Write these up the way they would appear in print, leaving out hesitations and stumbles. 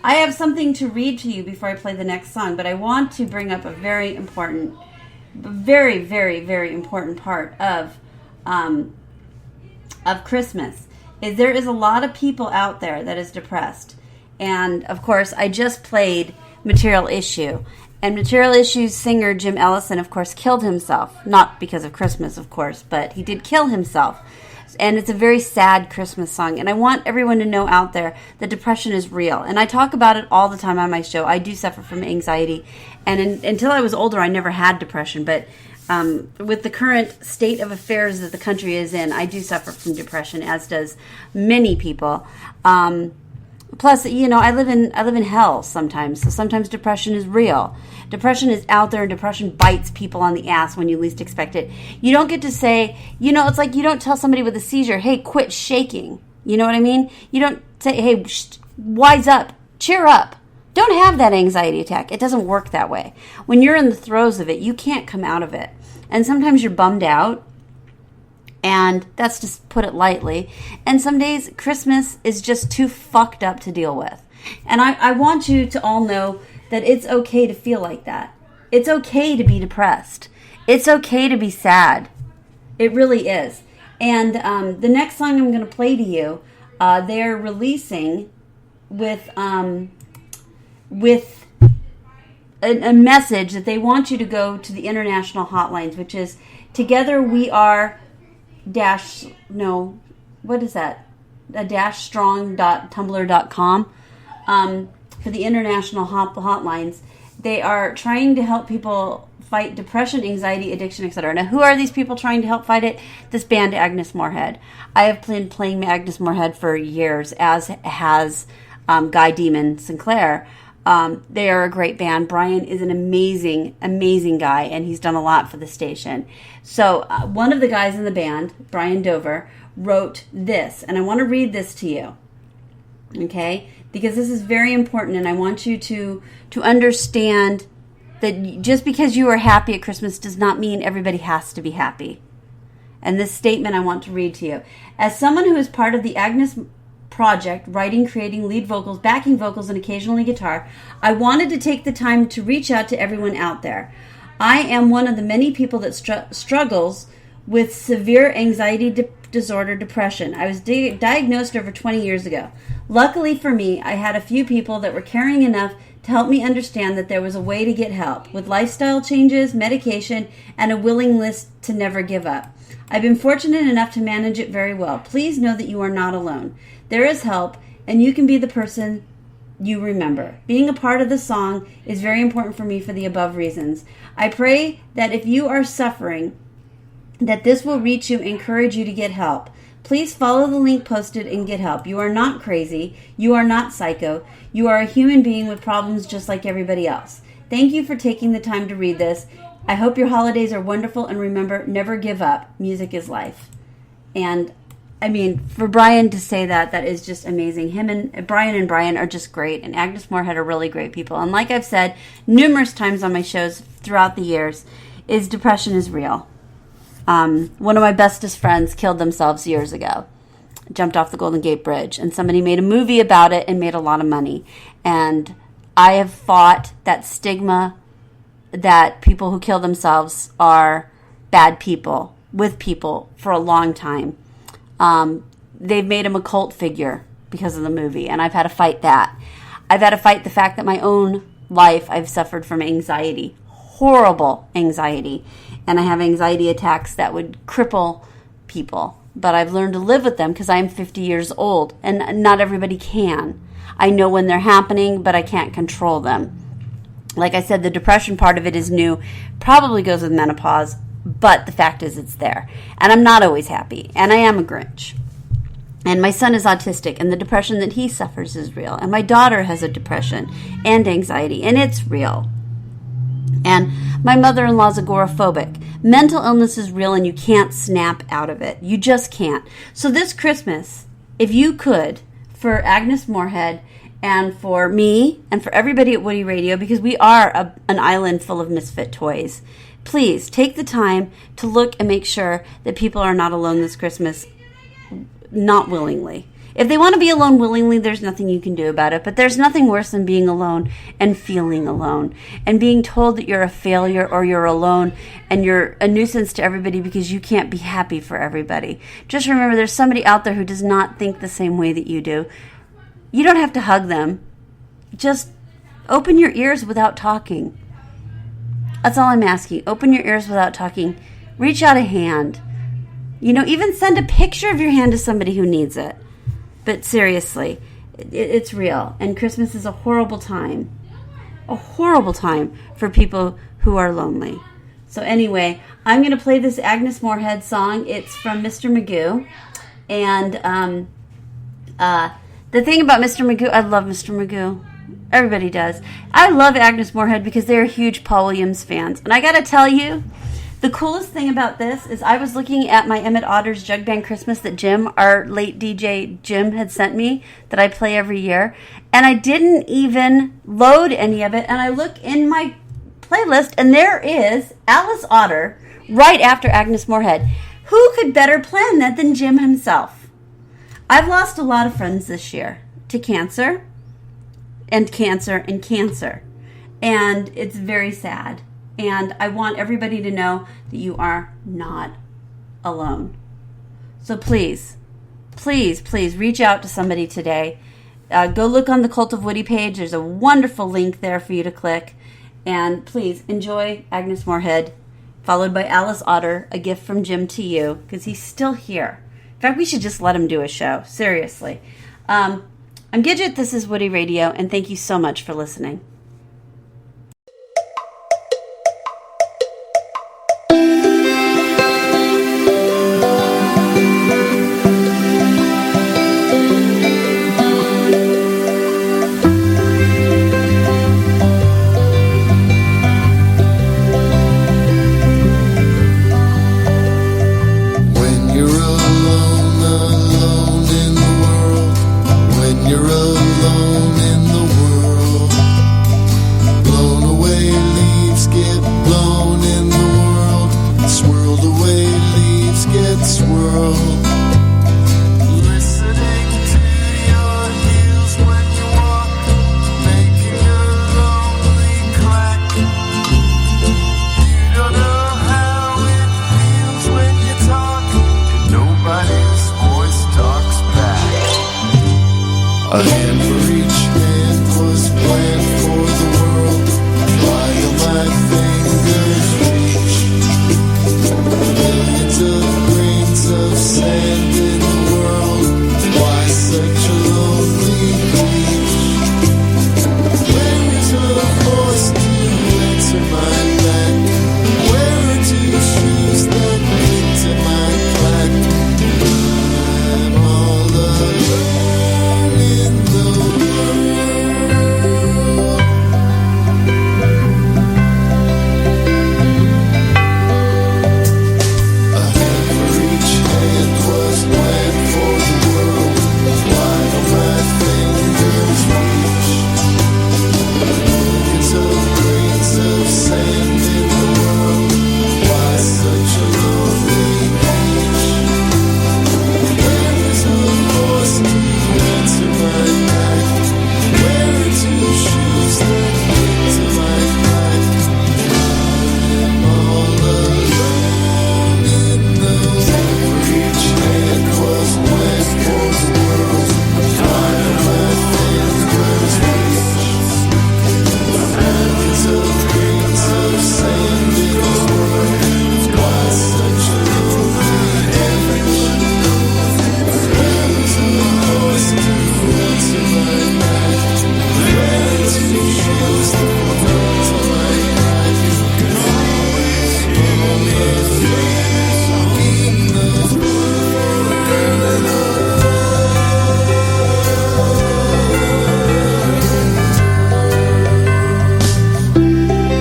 I have something to read to you before I play the next song, but I want to bring up a very important, very, very, very important part of Christmas. Is there is a lot of people out there that is depressed. And, of course, I just played Material Issue. And Material Issue's singer, Jim Ellison, of course, killed himself. Not because of Christmas, of course, but he did kill himself. And it's a very sad Christmas song. And I want everyone to know out there that depression is real. And I talk about it all the time on my show. I do suffer from anxiety. And until I was older, I never had depression. But with the current state of affairs that the country is in, I do suffer from depression, as does many people. Plus, I live in hell sometimes. So sometimes depression is real. Depression is out there, and depression bites people on the ass when you least expect it. You don't get to say, it's like you don't tell somebody with a seizure, hey, quit shaking. You know what I mean? You don't say, hey, wise up, cheer up. Don't have that anxiety attack. It doesn't work that way. When you're in the throes of it, you can't come out of it. And sometimes you're bummed out. And that's to put it lightly. And some days Christmas is just too fucked up to deal with. And I want you to all know that it's okay to feel like that. It's okay to be depressed. It's okay to be sad. It really is. And the next song I'm going to play to you, they're releasing with a message that they want you to go to the international hotlines, which is Together We Are strong.tumblr.com for the international hotlines. They are trying to help people fight depression, anxiety, addiction, etc. Now, who are these people trying to help fight it? This band, AgnezMoorhead. I have been playing AgnezMoorhead for years, as has Guy Demon Sinclair. They are a great band. Brian is an amazing, amazing guy, and he's done a lot for the station. So one of the guys in the band, Brian Dover, wrote this, and I want to read this to you, okay? Because this is very important, and I want you to understand that just because you are happy at Christmas does not mean everybody has to be happy. And this statement I want to read to you. As someone who is part of the Agnez project, writing, creating, lead vocals, backing vocals, and occasionally guitar, I wanted to take the time to reach out to everyone out there. I am one of the many people that struggles with severe anxiety disorder, depression. I was diagnosed over 20 years ago. Luckily for me, I had a few people that were caring enough to help me understand that there was a way to get help, with lifestyle changes, medication, and a willingness to never give up. I've been fortunate enough to manage it very well. Please know that you are not alone. There is help, and you can be the person you remember. Being a part of the song is very important for me for the above reasons. I pray that if you are suffering, that this will reach you and encourage you to get help. Please follow the link posted and get help. You are not crazy. You are not psycho. You are a human being with problems just like everybody else. Thank you for taking the time to read this. I hope your holidays are wonderful, and remember, never give up. Music is life. And I mean, for Brian to say that is just amazing. Him and Brian are just great, and AgnezMoorhead are really great people. And like I've said numerous times on my shows throughout the years, depression is real. One of my bestest friends killed themselves years ago, jumped off the Golden Gate Bridge, and somebody made a movie about it and made a lot of money. And I have fought that stigma that people who kill themselves are bad people with people for a long time. They've made him a cult figure because of the movie, and I've had to fight that. I've had to fight the fact that my own life I've suffered from anxiety, horrible anxiety, and I have anxiety attacks that would cripple people. But I've learned to live with them because I'm 50 years old, and not everybody can. I know when they're happening, but I can't control them. Like I said, the depression part of it is new, probably goes with menopause, but the fact is it's there. And I'm not always happy, and I am a Grinch. And my son is autistic, and the depression that he suffers is real. And my daughter has a depression and anxiety, and it's real. And my mother-in-law's agoraphobic. Mental illness is real, and you can't snap out of it. You just can't. So this Christmas, if you could, for AgnezMoorhead and for me and for everybody at Woody Radio, because we are an island full of misfit toys, please take the time to look and make sure that people are not alone this Christmas, not willingly. If they want to be alone willingly, there's nothing you can do about it. But there's nothing worse than being alone and feeling alone and being told that you're a failure or you're alone and you're a nuisance to everybody because you can't be happy for everybody. Just remember, there's somebody out there who does not think the same way that you do. You don't have to hug them. Just open your ears without talking. That's all I'm asking. Open your ears without talking. Reach out a hand. Even send a picture of your hand to somebody who needs it. But seriously, it's real. And Christmas is a horrible time. A horrible time for people who are lonely. So anyway, I'm going to play this AgnezMoorhead song. It's from Mr. Magoo. And the thing about Mr. Magoo, I love Mr. Magoo. Everybody does. I love AgnezMoorhead because they're huge Paul Williams fans. And I got to tell you, the coolest thing about this is I was looking at my Emmett Otter's Jug Band Christmas that Jim, our late DJ Jim, had sent me that I play every year. And I didn't even load any of it. And I look in my playlist and there is Alice Otter right after AgnezMoorhead. Who could better plan that than Jim himself? I've lost a lot of friends this year to cancer and cancer and cancer. And it's very sad. And I want everybody to know that you are not alone. So please, please, please reach out to somebody today. Go look on the Cult of Woody page. There's a wonderful link there for you to click. And please enjoy AgnezMoorhead, followed by Alice Otter, a gift from Jim to you, because he's still here. In fact, we should just let him do a show. Seriously. I'm Gidget. This is Woody Radio, and thank you so much for listening. A hand for each hand was planned for the world. While my fingers reach millions of grains of sand in the world. Why such a lonely beach? Where's a voice to answer my back? Where are two shoes that fit to my plaque? I'm all alone in the world. A hand for each hand was planned for the world. While my fingers reach millions of grains of sand in the world. Why such a lonely beach? Where is a voice to answer my back? Where are two shoes that fit to my back? I'm all alone in the world. Each hand was planned for the world. While my fingers reach millions of grains of sand in the world. Why such a lonely beach? Where is a voice to answer my back? Where are two shoes that fit to my back? I'm all alone in the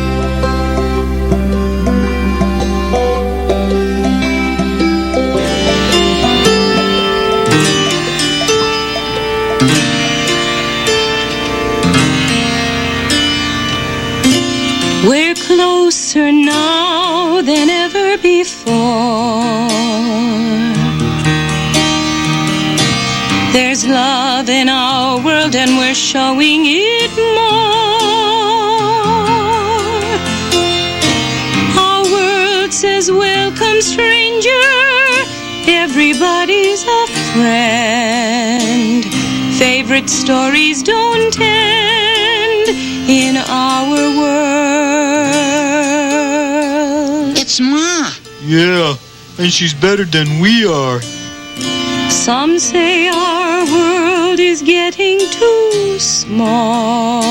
world. We're closer now than ever before. There's we're showing it more. Our world says, welcome, stranger. Everybody's a friend. Favorite stories don't end in our world. It's Ma. Yeah, and she's better than we are. Some say our world is getting too small.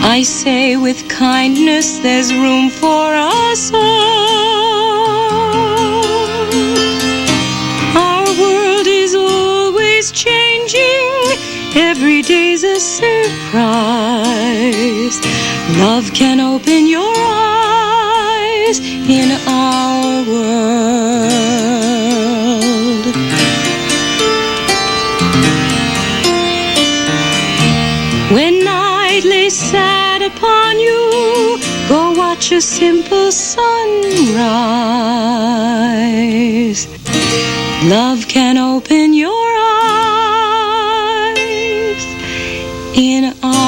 I say with kindness there's room for us all. Our world is always changing. Every day's a surprise. Love can open your eyes in our world. When night lays sad upon you, go watch a simple sunrise. Love can open your eyes in our